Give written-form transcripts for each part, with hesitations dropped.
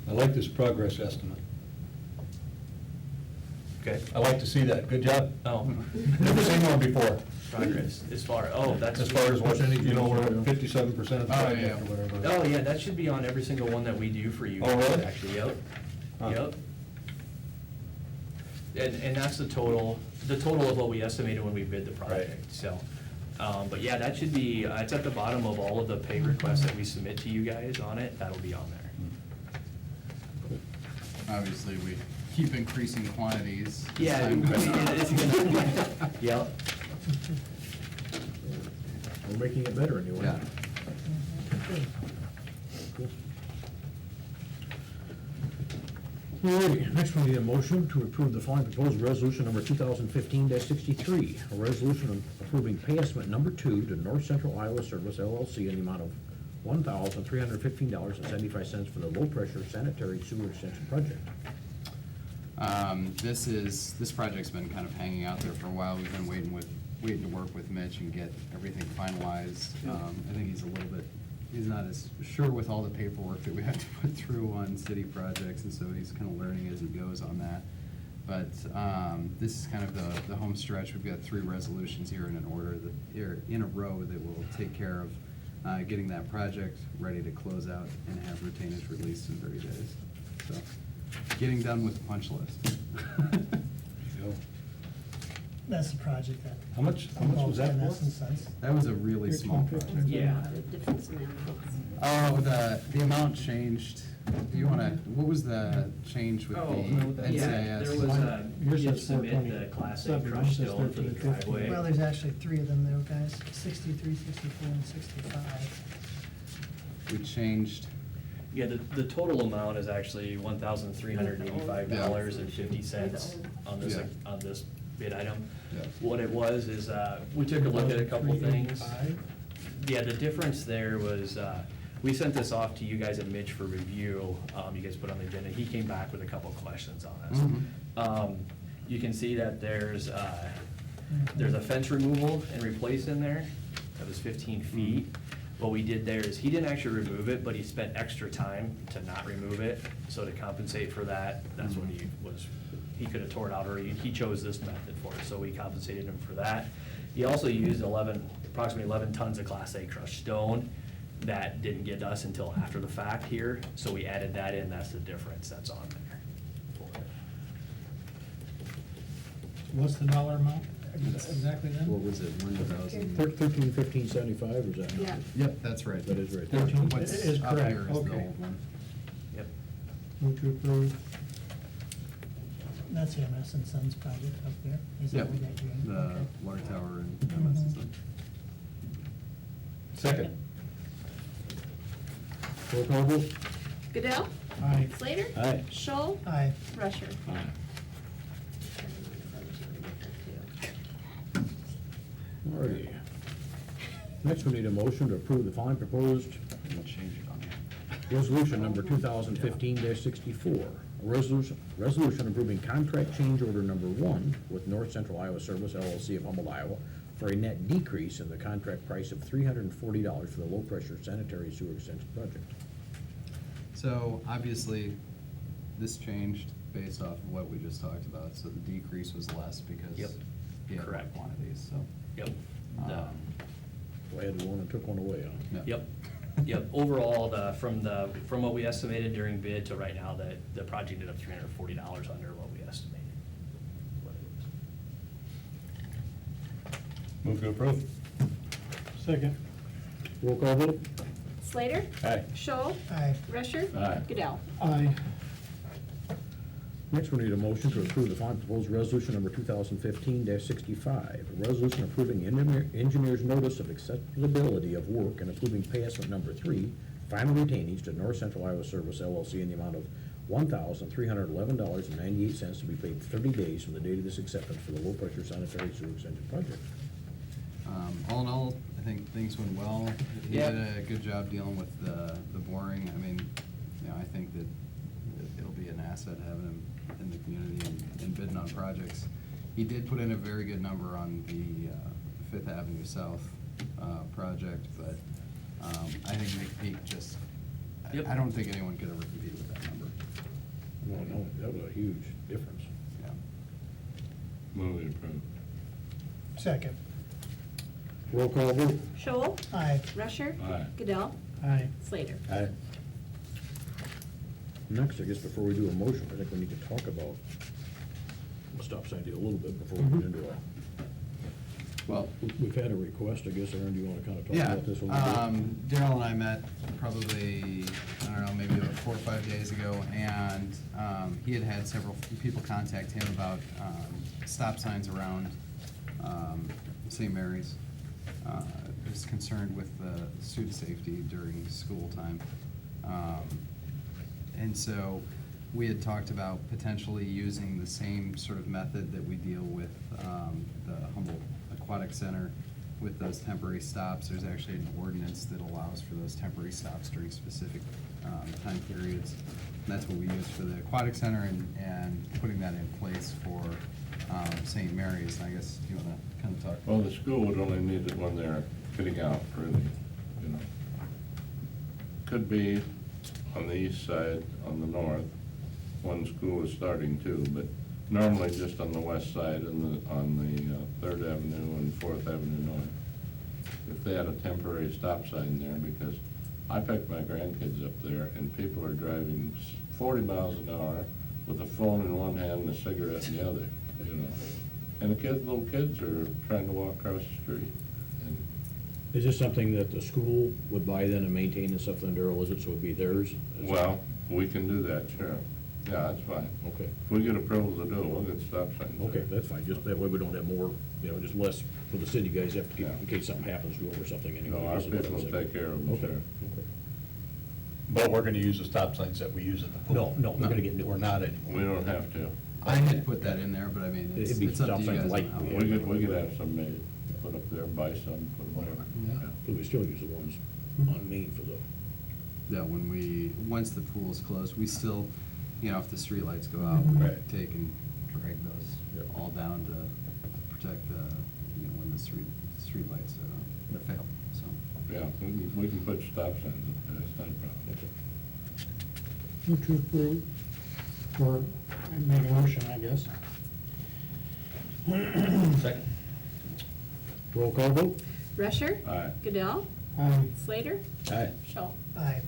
I like this progress estimate. Okay. I like to see that. Good job. Oh, Never seen one before. progress, as far, oh, that's. As far as what, you know, we're at 57% of the Oh, project yeah. or whatever. Oh, yeah, that should be on every single one that we do for you. Oh, really? Actually, yep, Huh. yep. And that's the total of what we estimated when we bid the project, so. But yeah, that should be, it's at the bottom of all of the pay requests that we submit to you guys on it, that'll be on there. Obviously, we keep increasing quantities. as Yeah, time goes on. it's gonna, yep. We're making it better anyway. Yeah. Alrighty, next we need a motion to approve the following proposed resolution number 2015-63, a resolution approving pay estimate number 2 to North Central Iowa Service LLC in the amount of $1,315.75 for the low-pressure sanitary sewer extension project. This project's been kind of hanging out there for a while. We've been waiting to work with Mitch and get everything finalized. I think he's not as sure with all the paperwork that we have to put through on city projects, and so he's kind of learning as he goes on that. But this is kind of the home stretch. We've got 3 resolutions here in an order, in a row, that will take care of getting that project ready to close out and have retainage released in 30 days. So, getting done with the punch list. Go. That's the project that. How much was that for? Cents. That was a really small project. Yeah. The difference in amounts. Oh, the amount changed. Do you wanna, what was the change with Oh, the yeah, NCIS? there was Yours you says submit 420. the class A Seven, crushed mine says stone for the 1350. driveway. Well, there's actually 3 of them there, guys, 63, 64, and 65. We changed, Yeah, the total amount is actually $1,385.50 on this, Yeah. on this bid item. Yeah. What it was is, we took a look at a couple things. 385? Yeah, the difference there was, we sent this off to you guys at Mitch for review. You guys put on the agenda. He came back with a couple questions on us. You can see that there's a fence removal and replace in there. That was 15 feet. What we did there is, he didn't actually remove it, but he spent extra time to not remove it. So to compensate for that, that's what he could have tore it out, or he chose this method for it, so we compensated him for that. He also used approximately 11 tons of Class A crushed stone. That didn't get us until after the fact here, so we added that in, that's the difference that's on there. What's the dollar amount exactly then? what was it, 1,000? 1315.75, or is that? Yeah. Yep, that's right. That is right. 13. What's It is up correct, here is the okay. old one. Yep. Move to approve. That's the MS and Sons project up there. Is that Yep, what that you're in? the Okay. water tower and Mhm. MSSN. Second. Roll call vote? Goodell? Aye. Slater? Aye. Scholl? Aye. Rusher? Alrighty. Next, we need a motion to approve the following proposed I'm gonna change it on here. resolution number 2015-64. A resolution approving contract change order number 1 with North Central Iowa Service LLC of Humboldt, Iowa, for a net decrease in the contract price of $340 for the low-pressure sanitary sewer extension project. So, obviously, this changed based off of what we just talked about, so the decrease was less because Yep. he had more Correct. quantities, so. Yep. um, So I had one and took one away, huh? yeah. Yep, yep, overall, from what we estimated during bid to right now, the project ended up $340 under what we estimated. What it is. Move to approve. Second. Roll call vote? Slater? Aye. Scholl? Aye. Rusher? Aye. Goodell? Aye. Next, we need a motion to approve the following proposed resolution number 2015-65. A resolution approving engineer's notice of acceptability of work and approving pay estimate number 3, final retainage to North Central Iowa Service LLC in the amount of $1,311.98 to be paid 30 days from the date of this acceptance for the low-pressure sanitary sewer extension project. All in all, I think things went well. He Yeah. did a good job dealing with the boring. I mean, I think that it'll be an asset having him in the community and bidding on projects. He did put in a very good number on the Fifth Avenue South project, but I think Nick Peak just, Yep. I don't think anyone could ever compete with that number. no, that was a huge difference. Yeah. Move it approved. Second. Roll call vote. Shoal, Aye. Rusher. Aye. Goodell, Aye. Slater. Aye. Next, I guess before we do a motion, I think we need to talk about the stop sign deal a little bit before we get into it. Well, We've had a request, I guess, Aaron, do you want to kind of talk yeah, about this one? a little bit? Daryl and I met probably, I don't know, maybe about 4 or 5 days ago, and he had had several people contact him about stop signs around St. Mary's. Was concerned with student safety during school time. And so we had talked about potentially using the same sort of method that we deal with the Humboldt Aquatic Center with those temporary stops. There's actually an ordinance that allows for those temporary stops during specific time periods. And that's what we use for the Aquatic Center and putting that in place for St. Mary's. And I guess you want to kind of talk. Well, the school would only need it when they're fitting out, really, you know. Could be on the east side, on the north, when school is starting too, but normally just on the west side and on the 3rd Avenue and 4th Avenue North. If they had a temporary stop sign there, because I picked my grandkids up there and people are driving 40 miles an hour with a phone in one hand and a cigarette in the other, you know. And the little kids are trying to walk across the street. And Is this something that the school would buy then and maintain and stuff, then, Daryl, is it, so it'd be theirs? well, we can do that, sure. Yeah, that's fine. Okay, If we get approval to do it, we'll get stop signs. okay, that's fine, just that way we don't have more, you know, just less for the city guys have to keep, Yeah. in case something happens to them or something anyway. No, our This is what people I'm will saying. take care of them, Okay, sure. okay. But we're gonna use the stop signs that we use at the pool. No, we're gonna get new We're ones. not anymore. We don't have to. I had put that in there, but I mean, It'd be it's up stop to you signs guys. like on how we it- have. We could have some made, put up there, buy some, put them Whatever. there. Yeah. So we still use the ones on Main for the, Yeah, once the pool is closed, we still, you know, if the streetlights go out, we Right. take and drag those Yep. all down to protect the, you know, when the streetlights fail, so. Yeah, we can put stop signs up there, it's not a problem. Move to approve, or make a motion, I guess. Second. roll call vote? Rusher. Aye. Goodell, Aye. Slater, Aye. Shoal. Aye.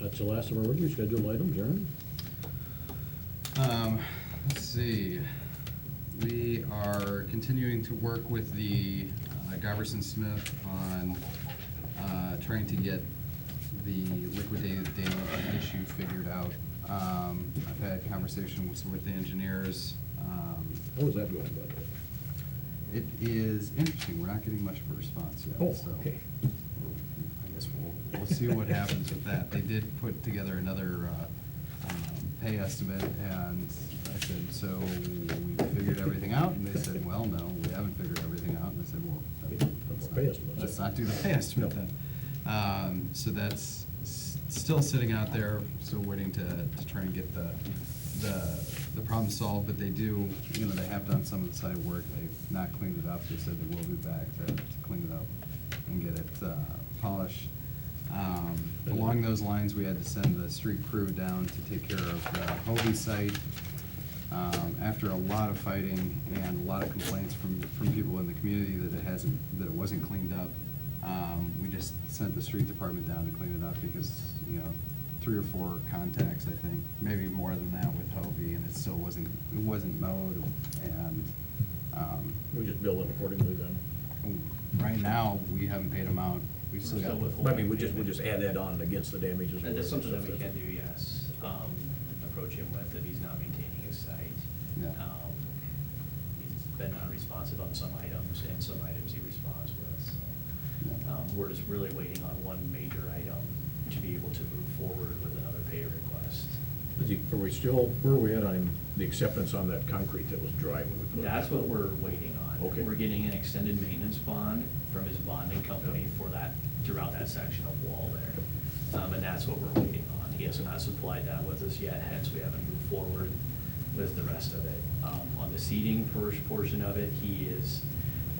That's the last of our regularly scheduled items, Aaron? Let's see, we are continuing to work with the Goverson Smith on trying to get the liquidated damage issue figured out. I've had conversations with the engineers. How is that going, by the way? It is interesting, we're not getting much of a response yet. Oh, so okay. I guess we'll see what happens with that. They did put together another pay estimate, and I said, so we figured everything out? And they said, well, no, we haven't figured everything out. And I said, well, That's the pay estimate. let's not do the pay estimate No. then. So that's still sitting out there, still waiting to try and get the problem solved, but they do, you know, they have done some of the site work, they've not cleaned it up, they said they will be back to clean it up and get it polished. Along those lines, we had to send the street crew down to take care of the Hobie site. After a lot of fighting and a lot of complaints from people in the community that it wasn't cleaned up, we just sent the street department down to clean it up because, you know, 3 or 4 contacts, I think, maybe more than that with Hobie, and it still wasn't mowed, and, We just bill it accordingly then? right now, we haven't paid them out. We've still got. I mean, we just add that on against the damages. That is something that we whatever. can do, yes. Approach him with if he's not maintaining his site. Yeah. He's been non-responsive on some items, and some items he responds with, so. Yeah. We're just really waiting on one major item to be able to move forward with another pay request. Are we still, where are we at on the acceptance on that concrete that was dry when we put it? That's what we're waiting on. Okay. We're getting an extended maintenance bond from his bonding company for that, throughout that section of wall there. And that's what we're waiting on. He has not supplied that with us yet, hence we haven't moved forward with the rest of it. On the seating portion of it, he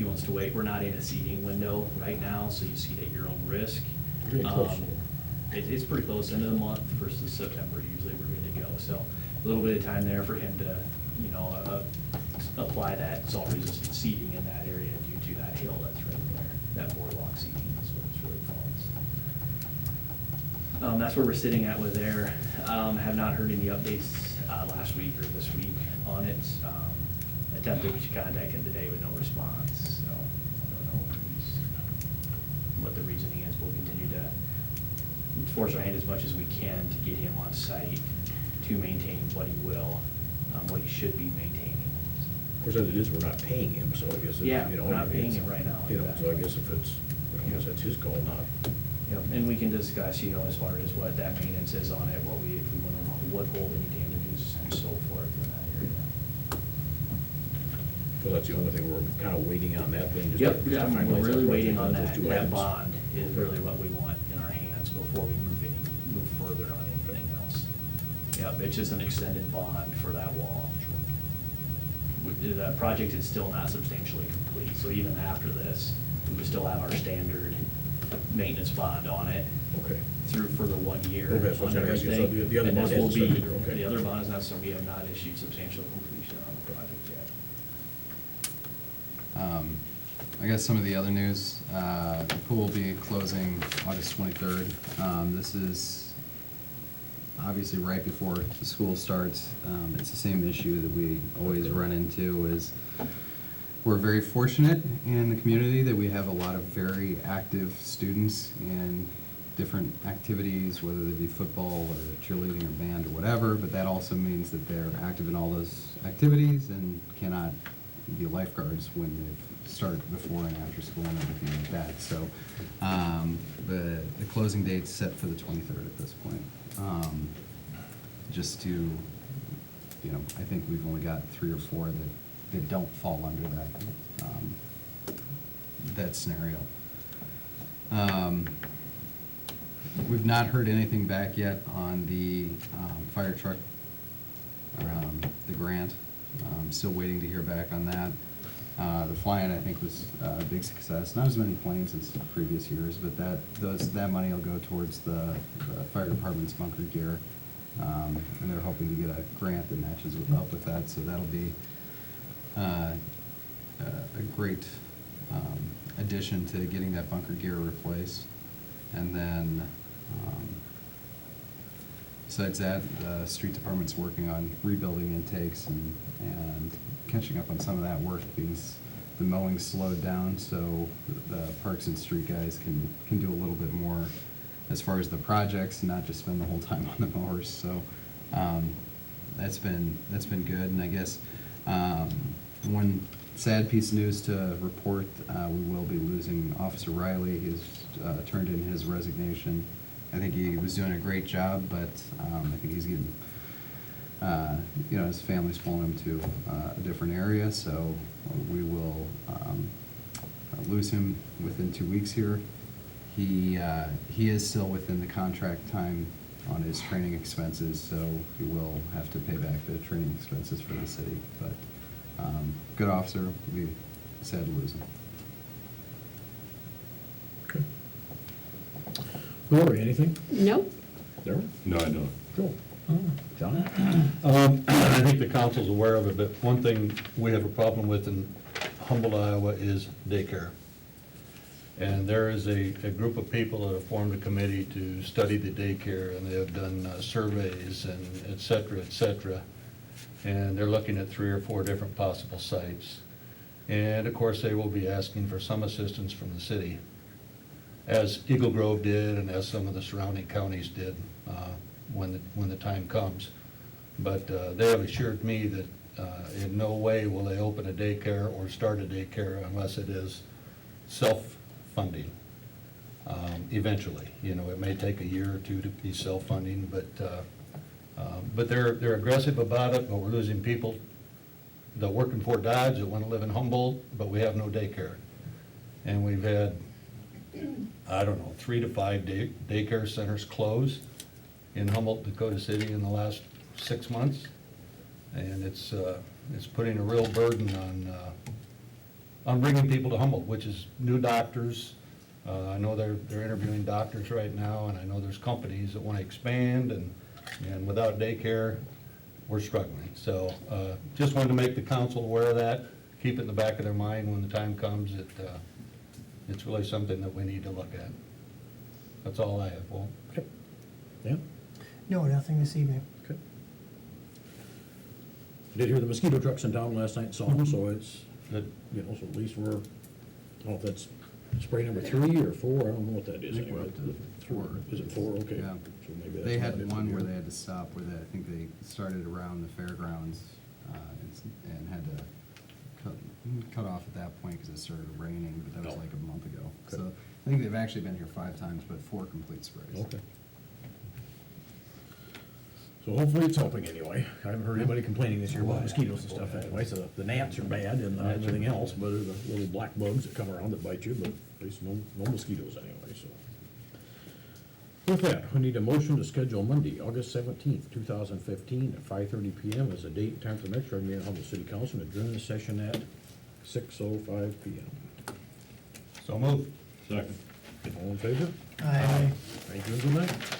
wants to wait. We're not in a seating window right now, so you seat at your own risk. Pretty close. It's pretty close, end of the month, 1st of September, usually we're good to ago. So a little bit of time there for him to, you know, apply that salt-resistant seeding in that area due to that hill that's right there, that boardwalk seeding is what it's really called. That's where we're sitting at with there. Have not heard any updates last week or this week on it. Attempted to contact him today with no response, so I don't know what the reasoning is. We'll continue to force our hand as much as we can to get him on site to maintain what he will, what he should be maintaining. Of course, as it is, we're not paying him, so I guess, it's, Yeah, you know. we're not paying it's- him right now, You know, so I exactly. guess if it's, I guess that's his call, not. Yep, and we can discuss, you know, as far as what that maintenance is on it, what we, if we want to withhold any damages and so forth in that area. So that's the only thing, we're kind of waiting on that thing. just to- Yep, just to yeah, finalize we're that really project, waiting on those that, two that items. bond is really what we want in our hands before we move further on anything else. Yep, it's just an extended bond for that wall. The project is still not substantially complete, so even after this, we would still have our standard maintenance bond on it Okay. through for the 1 year Okay, so I was on gonna ask you, so everything. the other And bond this will hasn't be, started either, okay. the other bond is not, so we have not issued substantial completion on the project yet. I guess some of the other news, the pool will be closing August 23rd. This is obviously right before the school starts. It's the same issue that we always run into is we're very fortunate in the community that we have a lot of very active students in different activities, whether they be football or cheerleading or band or whatever, but that also means that they're active in all those activities and cannot be lifeguards when they start before and after school and everything like that. So the closing date's set for the 23rd at this point. Just to, you know, I think we've only got 3 or 4 that don't fall under that scenario. We've not heard anything back yet on the fire truck, the grant. Still waiting to hear back on that. The fly-in, I think, was a big success. Not as many planes as previous years, but that money will go towards the fire department's bunker gear. And they're hoping to get a grant that matches up with that, so that'll be a great addition to getting that bunker gear replaced. And then, besides that, the street department's working on rebuilding intakes and catching up on some of that work because the mowing slowed down, so the parks and street guys can do a little bit more as far as the projects, and not just spend the whole time on the mowers. So that's been good. And I guess one sad piece of news to report, we will be losing Officer Riley. He's turned in his resignation. I think he was doing a great job, but I think he's getting, you know, his family's pulling him to a different area, so we will lose him within 2 weeks here. He is still within the contract time on his training expenses, so he will have to pay back the training expenses for the city. But good officer, we sad to lose him. Okay. Lori, anything? Nope. Darryl? No, I don't. Joel? John? I think the council's aware of it, but one thing we have a problem with in Humboldt, Iowa is daycare. And there is a group of people that have formed a committee to study the daycare, and they have done surveys and et cetera, et cetera. And they're looking at 3 or 4 different possible sites. And of course, they will be asking for some assistance from the city, as Eagle Grove did and as some of the surrounding counties did when the time comes. But they have assured me that in no way will they open a daycare or start a daycare unless it is self-funding. Eventually, you know, it may take a year or 2 to be self-funding, but they're aggressive about it. But we're losing people that work in Fort Dodge that want to live in Humboldt, but we have no daycare. And we've had, I don't know, 3 to 5 daycare centers close in Humboldt, Dakota City in the last 6 months. And it's putting a real burden on bringing people to Humboldt, which is new doctors. I know they're interviewing doctors right now, and I know there's companies that want to expand, and And without daycare, we're struggling. So just wanted to make the council aware of that, keep it in the back of their mind when the time comes. It's really something that we need to look at. That's all I have, Walt. Okay. Yeah, No, nothing this evening. okay. Did hear the mosquito trucks in town last night, saw them, so it's, Good. you know, so at least we're, I don't know if that's spray number 3 or 4, I don't know what that is. I think we're anyway. up to 4. Is it 4? Okay. Yeah. So maybe that's They about had it one for where the they year. had to stop, where they, I think they started around the fairgrounds, and had to cut off at that point because it started raining, but that was Oh. like a month ago. Okay. So I think they've actually been here 5 times, but 4 complete sprays. Okay. So hopefully it's helping anyway. I haven't heard anybody complaining this year about mosquitoes and stuff anyway, so the gnats are bad and everything else, but they're the little black bugs that come around that bite you, but at least no mosquitoes anyway, so. With that, we need a motion to schedule Monday, August 17th, 2015, at 5:30 PM as a date and time for the next regular meeting of Humboldt City Council, and adjourn the session at 6:05 PM. So move. Second. All in favor? Aye. Thank you and good night.